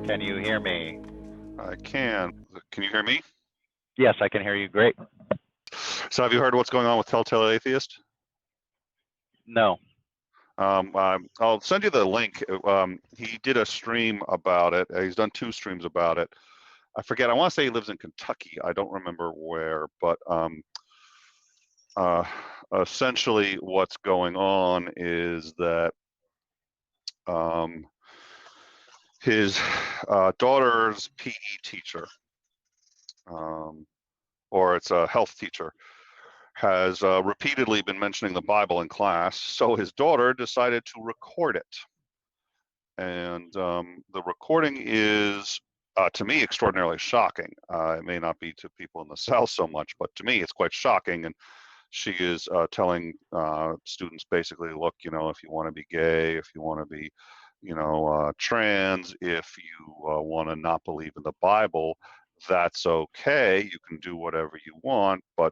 Can you hear me? I can. Can you hear me? Yes, I can hear you great. So have you heard what's going on with Telltale Atheist? No. I'll send you the link. He did a stream about it. He's done 2 streams about it. I forget. I want to say he lives in Kentucky. I don't remember where, but essentially what's going on is that his daughter's PE teacher, or it's a health teacher, has repeatedly been mentioning the Bible in class, so his daughter decided to record it. And the recording is, to me, extraordinarily shocking. It may not be to people in the South so much, but to me, it's quite shocking. And she is telling students basically, look, if you want to be gay, if you want to be, trans, if you want to not believe in the Bible, that's okay. You can do whatever you want, but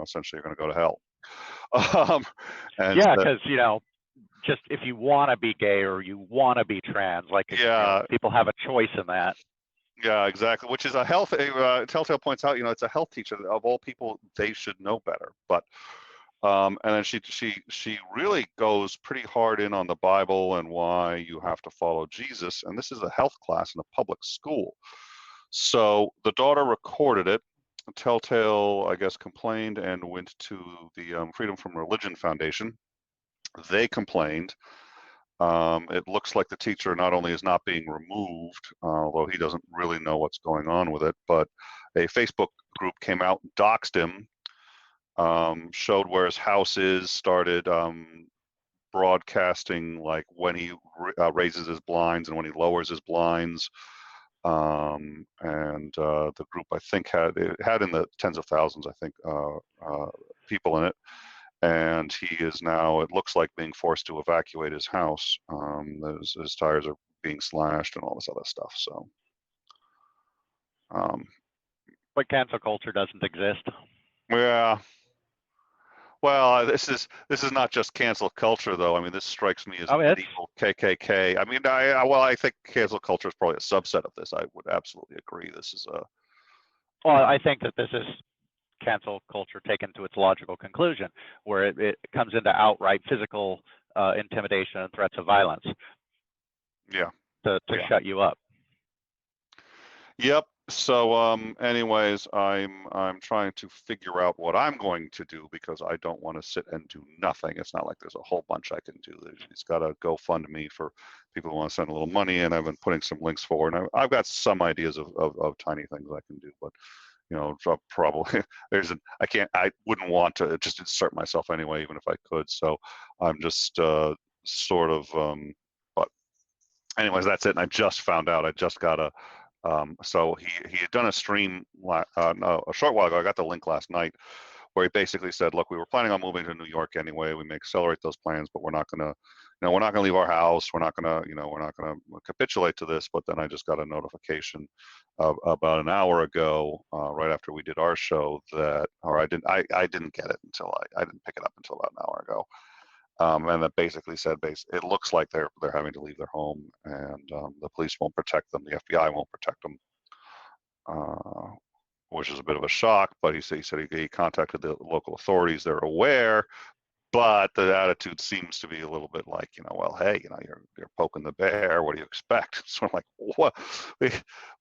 essentially you're going to go to hell. Yeah, because just if you want to be gay or you want to be trans, like people have a choice in that. Yeah, exactly. Which is a health. Telltale points out, it's a health teacher. Of all people, they should know better. But and then she really goes pretty hard in on the Bible and why you have to follow Jesus. And this is a health class in a public school. So the daughter recorded it. Telltale, I guess, complained and went to the Freedom from Religion Foundation. They complained. It looks like the teacher not only is not being removed, although he doesn't really know what's going on with it, but a Facebook group came out and doxed him, showed where his house is, started broadcasting like when he raises his blinds and when he lowers his blinds. And the group, I think, had in the tens of thousands, I think, people in it. And he is now, it looks like, being forced to evacuate his house. His tires are being slashed and all this other stuff. So, but cancel culture doesn't exist. Yeah. Well, this is not just cancel culture, though. I mean, this strikes me as a medieval KKK. I mean, I think cancel culture is probably a subset of this. I would absolutely agree. This is a. Well, I think that this is cancel culture taken to its logical conclusion, where it comes into outright physical intimidation and threats of violence. Yeah. To shut you up. Yep. So, anyways, I'm trying to figure out what I'm going to do because I don't want to sit and do nothing. It's not like there's a whole bunch I can do. It's got a GoFundMe for people who want to send a little money, and I've been putting some links forward. And I've got some ideas of tiny things I can do, but probably I wouldn't want to just insert myself anyway, even if I could. So I'm just sort of, but anyways, that's it. And I just found out, I just got so he had done a stream a short while ago. I got the link last night where he basically said, look, we were planning on moving to New York anyway. We may accelerate those plans, but we're not going to, we're not going to leave our house. We're not going to, we're not going to capitulate to this. But then I just got a notification about an hour ago, right after we did our show, that, or I didn't get it until I didn't pick it up until about an hour ago. And that basically said, it looks like they're having to leave their home, and the police won't protect them, the FBI won't protect them, which is a bit of a shock. But he said he contacted the local authorities; they're aware, but the attitude seems to be a little bit like, well, hey, you're poking the bear. What do you expect? Sort of like, what we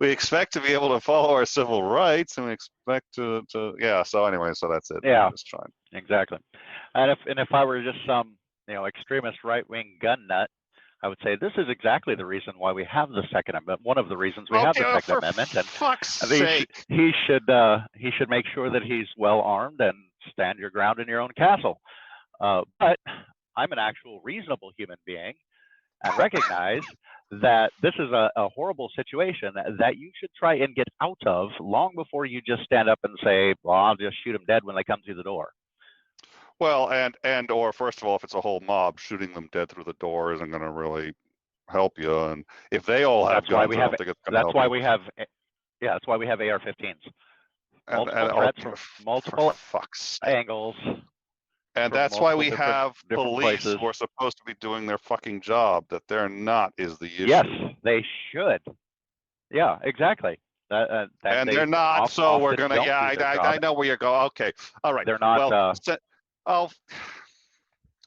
expect to be able to follow our civil rights, and we expect to yeah. So anyway, so that's it. Yeah, I'm just trying. Exactly. And if I were just some extremist right-wing gun nut, I would say this is exactly the reason why we have the Second Amendment. One of the reasons we have the Second Amendment, and fuck's sake, he should make sure that he's well armed and stand your ground in your own castle. But I'm an actual reasonable human being, and recognize that this is a horrible situation that you should try and get out of long before you just stand up and say, well, I'll just shoot them dead when they come through the door. Well, or first of all, if it's a whole mob, shooting them dead through the door isn't going to really help you. And if they all have guns, I don't think it's going to help. That's why we have AR-15s. Multiple threats from multiple angles. And that's why we have police who are supposed to be doing their fucking job. That they're not is the issue. Yes, they should. Yeah, exactly. And They they're not, so we're often gonna. don't Yeah, do their job. I know where you're going. Okay, all right. They're not. Well, oh,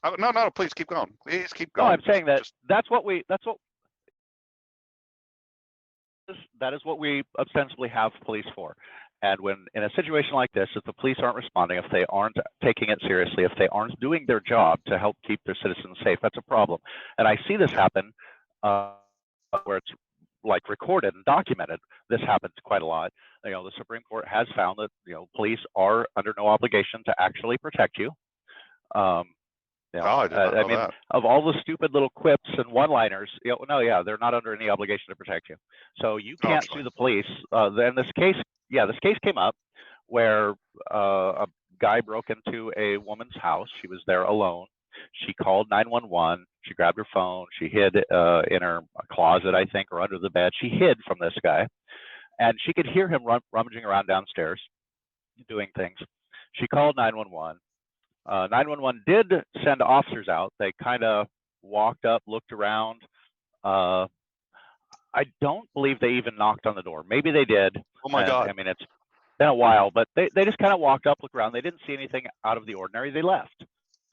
oh, no, no, please keep going. Please keep No, I'm going. saying that Just. that is what we ostensibly have police for. And when in a situation like this, if the police aren't responding, if they aren't taking it seriously, if they aren't doing their job to help keep their citizens safe, that's a problem. And I see this happen where it's like recorded and documented. This happens quite a lot. You know, the Supreme Court has found that, you know, police are under no obligation to actually protect you. You know, Oh, I did not I know mean, that. of all the stupid little quips and one-liners, you know, no, yeah, they're not under any obligation to protect you. So you can't sue the police. Then this case, yeah, this case came up where a guy broke into a woman's house. She was there alone. She called 911. She grabbed her phone. She hid in her closet, I think, or under the bed. She hid from this guy, and she could hear him rummaging around downstairs, doing things. She called 911. 911 did send officers out. They kind of walked up, looked around. I don't believe they even knocked on the door. Maybe they did. Oh my God. I mean, it's been a while, but they just kind of walked up, looked around. They didn't see anything out of the ordinary. They left.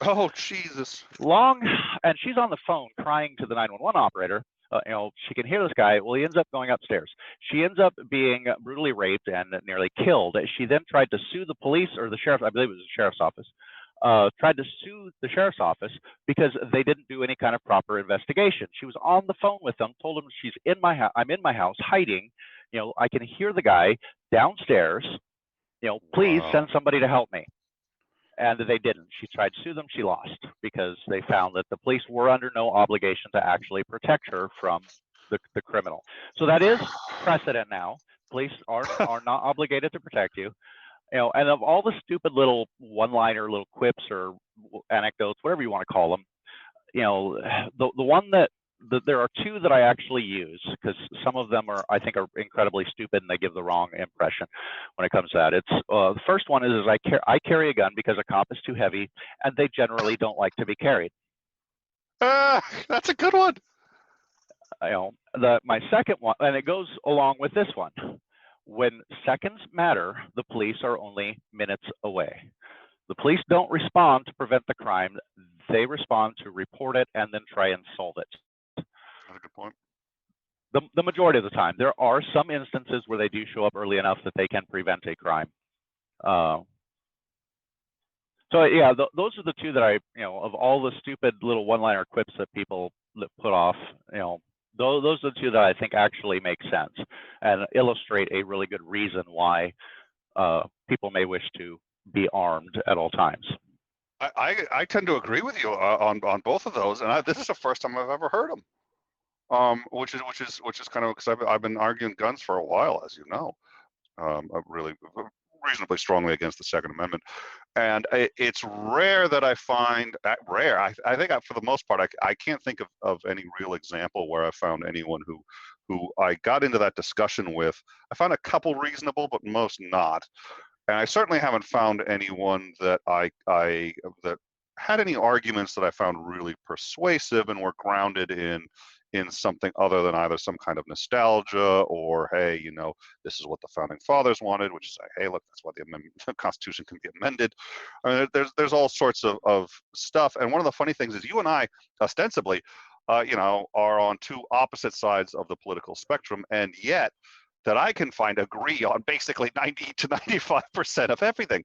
Oh, Jesus. And she's on the phone crying to the 911 operator. You know, she can hear this guy. Well, he ends up going upstairs. She ends up being brutally raped and nearly killed. She then tried to sue the police or the sheriff. I believe it was the sheriff's office. Tried to sue the sheriff's office because they didn't do any kind of proper investigation. She was on the phone with them, told them she's in my house. I'm in my house hiding. You know, I can hear the guy downstairs. You know, please send somebody to help me. And they didn't. She tried to sue them. She lost because they found that the police were under no obligation to actually protect her from the criminal. So that is precedent now. Police are not obligated to protect you. You know, and of all the stupid little one-liner, little quips or anecdotes, whatever you want to call them, you know, the one that there are two that I actually use because some of them I think are incredibly stupid and they give the wrong impression when it comes to that. It's the first one is I carry a gun because a cop is too heavy and they generally don't like to be carried. That's a good one. You know, my second one, and it goes along with this one. When seconds matter, the police are only minutes away. The police don't respond to prevent the crime. They respond to report it and then try and solve it. That's a good point. The majority of the time. There are some instances where they do show up early enough that they can prevent a crime. So yeah, those are the two that you know, of all the stupid little one-liner quips that people put off, you know, those are the two that I think actually make sense and illustrate a really good reason why people may wish to be armed at all times. I tend to agree with you on both of those, and this is the first time I've ever heard them. Which is kind of because I've been arguing guns for a while, as you know, really reasonably strongly against the Second Amendment, and it's rare that I find rare. I think for the most part I can't think of any real example where I found anyone who I got into that discussion with. I found a couple reasonable, but most not. And I certainly haven't found anyone that that had any arguments that I found really persuasive and were grounded in something other than either some kind of nostalgia or, hey, you know, this is what the founding fathers wanted, which is like, hey, look, that's why the Constitution can be amended. I mean, there's all sorts of stuff. And one of the funny things is you and I ostensibly, you know, are on two opposite sides of the political spectrum, and yet that I can find agree on basically 90 to 95% of everything.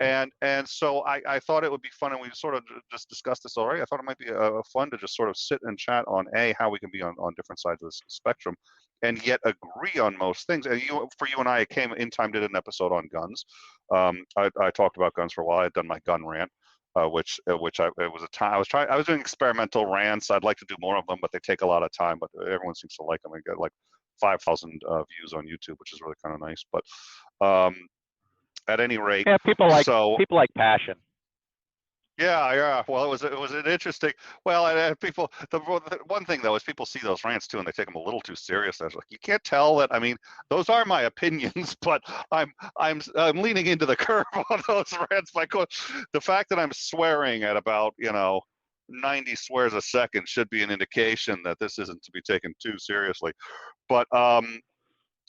And so I thought it would be fun, and we sort of just discussed this already. I thought it might be fun to just sort of sit and chat on how we can be on different sides of the spectrum and yet agree on most things. And for you and I, it came in time, did an episode on guns. I talked about guns for a while. I had done my gun rant. Which it was a time I was doing experimental rants. I'd like to do more of them, but they take a lot of time. But everyone seems to like them. I get like 5,000 views on YouTube, which is really kind of nice. But at any rate, yeah, people like passion. Yeah. Well, it was an interesting. Well, and people. The one thing though is people see those rants too, and they take them a little too serious. Like, you can't tell that. I mean, those are my opinions, but I'm leaning into the curve on those rants. The fact that I'm swearing at about 90 swears a second should be an indication that this isn't to be taken too seriously. But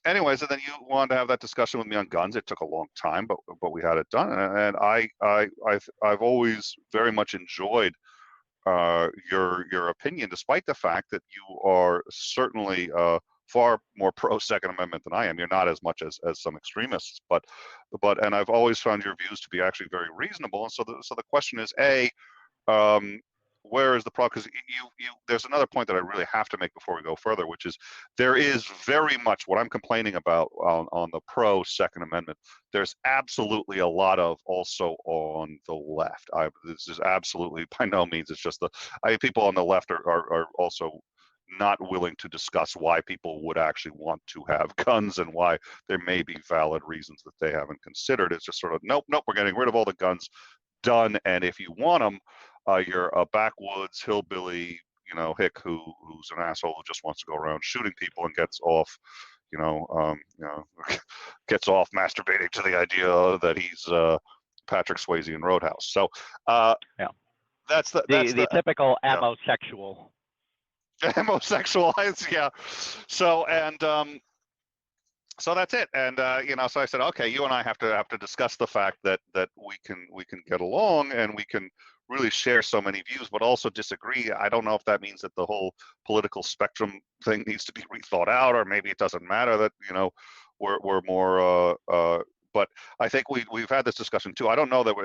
anyways, and then you wanted to have that discussion with me on guns. It took a long time, but we had it done, and I've always very much enjoyed your opinion, despite the fact that you are certainly far more pro Second Amendment than I am. You're not as much as some extremists, but and I've always found your views to be actually very reasonable. And so the question is, where is the problem? Because there's another point that I really have to make before we go further, which is there is very much what I'm complaining about on the pro Second Amendment. There's absolutely a lot of also on the left. This is absolutely by no means. It's just people on the left are also not willing to discuss why people would actually want to have guns and why there may be valid reasons that they haven't considered. It's just sort of nope, we're getting rid of all the guns, done. And if you want them, you're a backwoods hillbilly, hick who's an asshole who just wants to go around shooting people and gets off, gets off masturbating to the idea that he's Patrick Swayze in Roadhouse. So yeah, that's the typical amosexual. Homosexual, yeah. So so that's it. And so I said, okay, you and I have to discuss the fact that we can get along and we can really share so many views, but also disagree. I don't know if that means that the whole political spectrum thing needs to be rethought out, or maybe it doesn't matter that we're more. But I think we've had this discussion too. I don't know that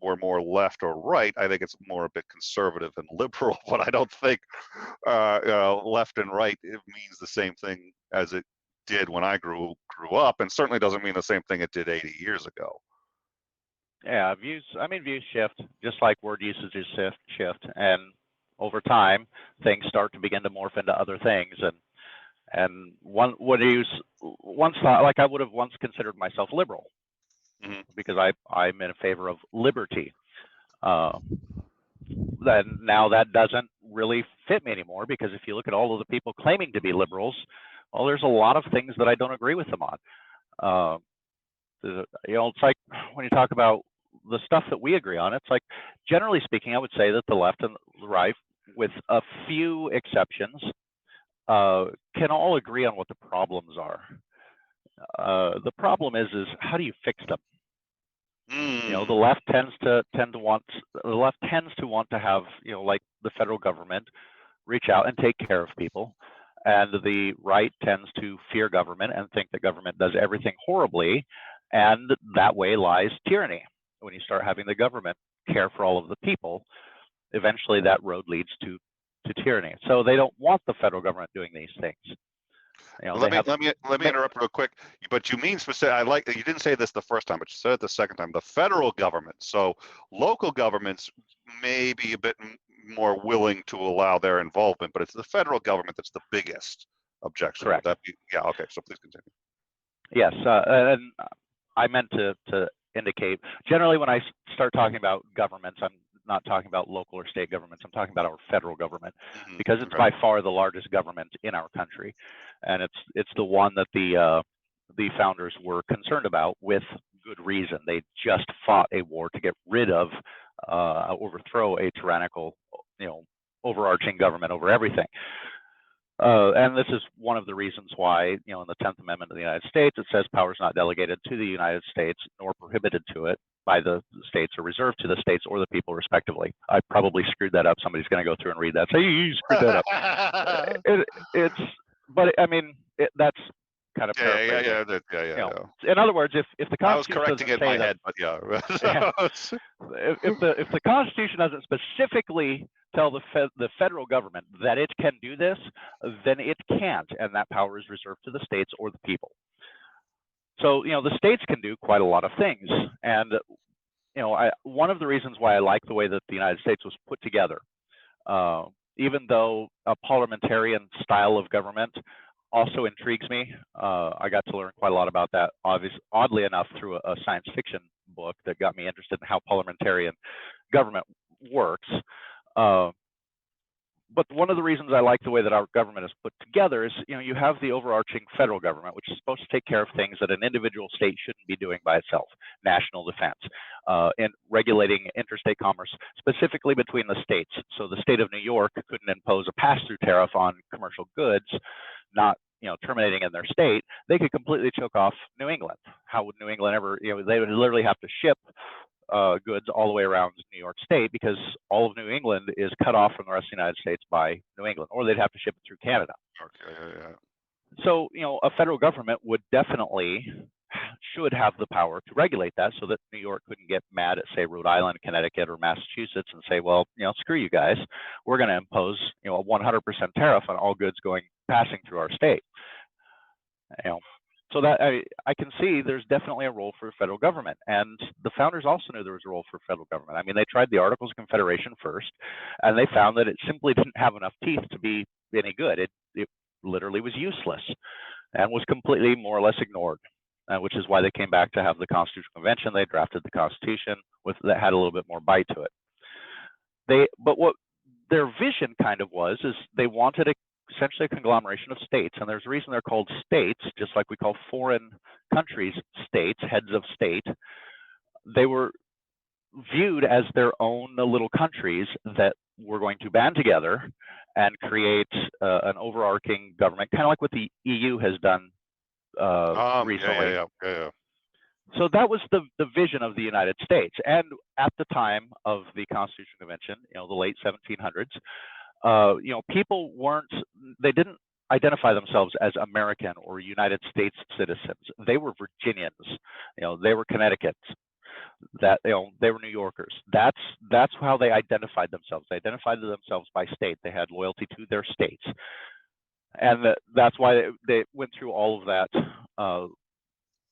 we're more left or right. I think it's more a bit conservative and liberal. But I don't think left and right means the same thing as it did when I grew up, and certainly doesn't mean the same thing it did 80 years ago. Yeah, views shift, just like word usages shift, and over time things start to begin to morph into other things. And I would have once considered myself liberal, because I'm in favor of liberty. Then now that doesn't really fit me anymore, because if you look at all of the people claiming to be liberals, well, there's a lot of things that I don't agree with them on. It's like when you talk about the stuff that we agree on, it's like, generally speaking, I would say that the left and the right, with a few exceptions, can all agree on what the problems are. The problem is how do you fix them? The left tends to want to have, like the federal government reach out and take care of people, and the right tends to fear government and think that government does everything horribly, and that way lies tyranny. When you start having the government care for all of the people, eventually that road leads to tyranny. So they don't want the federal government doing these things. Let me interrupt real quick. But you mean specific? You didn't say this the first time, but you said it the second time. The federal government. So local governments may be a bit more willing to allow their involvement, but it's the federal government that's the biggest objection. Correct. Yeah. Okay. So please continue. Yes, and I meant to indicate, generally when I start talking about governments, I'm not talking about local or state governments. I'm talking about our federal government, because it's by far the largest government in our country, and it's the one that the founders were concerned about with good reason. They just fought a war to get rid of, overthrow a tyrannical, overarching government over everything. And this is one of the reasons why, in the 10th Amendment of the United States, it says power is not delegated to the United States nor prohibited to it by the states, or reserved to the states or the people respectively. I probably screwed that up. Somebody's going to go through and read that. So you screwed that up. That's kind of paraphrasing. Yeah. In other words, if the Constitution, I was correcting it in my head, but yeah. if the Constitution doesn't specifically tell the federal government that it can do this, then it can't, and that power is reserved to the states or the people. So the states can do quite a lot of things, and one of the reasons why I like the way that the United States was put together, even though a parliamentarian style of government also intrigues me. I got to learn quite a lot about that, oddly enough, through a science fiction book that got me interested in how parliamentarian government works. But one of the reasons I like the way that our government is put together is, you have the overarching federal government, which is supposed to take care of things that an individual state shouldn't be doing by itself: national defense, and regulating interstate commerce, specifically between the states. So the state of New York couldn't impose a pass-through tariff on commercial goods, not terminating in their state, they could completely choke off New England. How would New England ever, they would literally have to ship goods all the way around New York State, because all of New England is cut off from the rest of the United States by New England, or they'd have to ship it through Canada. Okay, yeah. So, a federal government would definitely should have the power to regulate that, so that New York couldn't get mad at, say, Rhode Island, Connecticut, or Massachusetts and say, well, screw you guys, we're going to impose, a 100% tariff on all goods passing through our state. So that I can see there's definitely a role for federal government, and the founders also knew there was a role for federal government. I mean, they tried the Articles of Confederation first, and they found that it simply didn't have enough teeth to be any good. It literally was useless and was completely more or less ignored, which is why they came back to have the Constitutional Convention. They drafted the Constitution that had a little bit more bite to it. But what their vision kind of was is they wanted essentially a conglomeration of states, and there's a reason they're called states, just like we call foreign countries states, heads of state. They were viewed as their own little countries that were going to band together and create an overarching government, kind of like what the EU has done recently. Yeah. So that was the vision of the United States. And at the time of the Constitutional Convention, the late 1700s, people they didn't identify themselves as American or United States citizens. They were Virginians, they were Connecticut's, that they were New Yorkers. That's how they identified themselves. They identified themselves by state. They had loyalty to their states, and that's why they went through all of that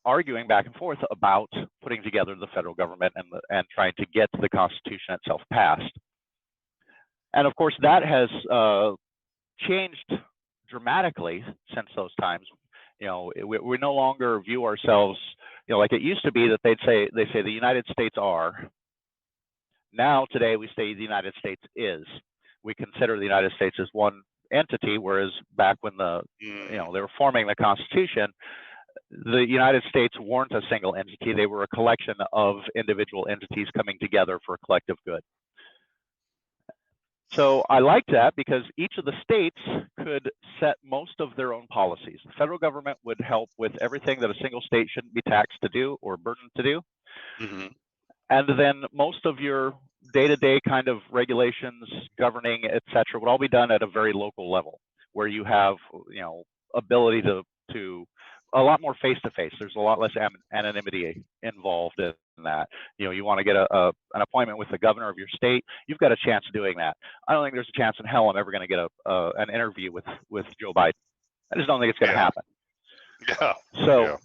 arguing back and forth about putting together the federal government and trying to get the Constitution itself passed. And of course, that has changed dramatically since those times. We no longer view ourselves, like it used to be that they say the United States are. Now today we say the United States is. We consider the United States as one entity, whereas back when they were forming the Constitution, the United States weren't a single entity. They were a collection of individual entities coming together for a collective good. So I like that because each of the states could set most of their own policies. The federal government would help with everything that a single state shouldn't be taxed to do or burdened to do. Mm-hmm. And then most of your day-to-day kind of regulations, governing, et cetera, would all be done at a very local level where you have, ability to a lot more face-to-face. There's a lot less anonymity involved in that. You want to get an appointment with the governor of your state, you've got a chance of doing that. I don't think there's a chance in hell I'm ever going to get an interview with Joe Biden. I just don't think it's going to happen. Yeah. So,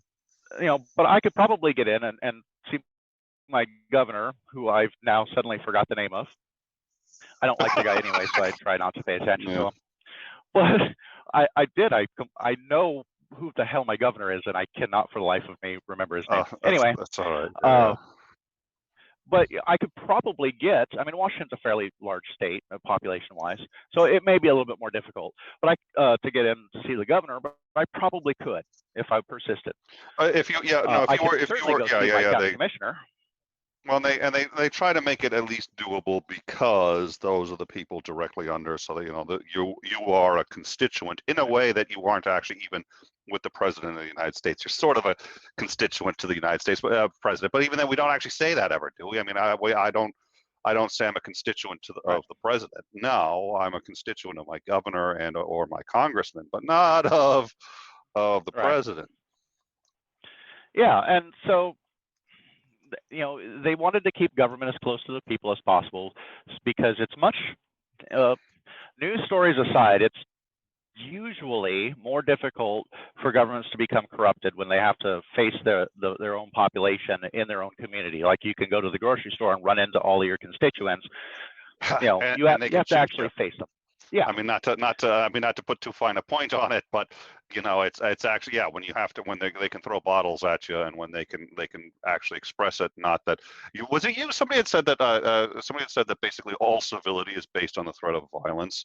but I could probably get in and see my governor, who I've now suddenly forgot the name of. I don't like the guy anyway, so I try not to pay attention to him. But I know who the hell my governor is, and I cannot for the life of me remember his name. Anyway, that's all right. But I could probably get, Washington's a fairly large state population-wise, so it may be a little bit more difficult. But to get in to see the governor, but I probably could if I persisted. If you were commissioner. Well, they try to make it at least doable because those are the people directly under. So that you are a constituent in a way that you aren't actually even with the president of the United States. You're sort of a constituent to the United States president, but even then we don't actually say that ever, do we? I don't say I'm a constituent of the president. No, I'm a constituent of my governor or my congressman, but not of the president. Yeah, and so they wanted to keep government as close to the people as possible because it's much, news stories aside, it's usually more difficult for governments to become corrupted when they have to face their own population in their own community. Like you can go to the grocery store and run into all of your constituents. You have to actually face them. Yeah. Not to put too fine a point on it, but it's actually, when you have to, when they can throw bottles at you and when they can actually express it. Not that somebody had said that basically all civility is based on the threat of violence.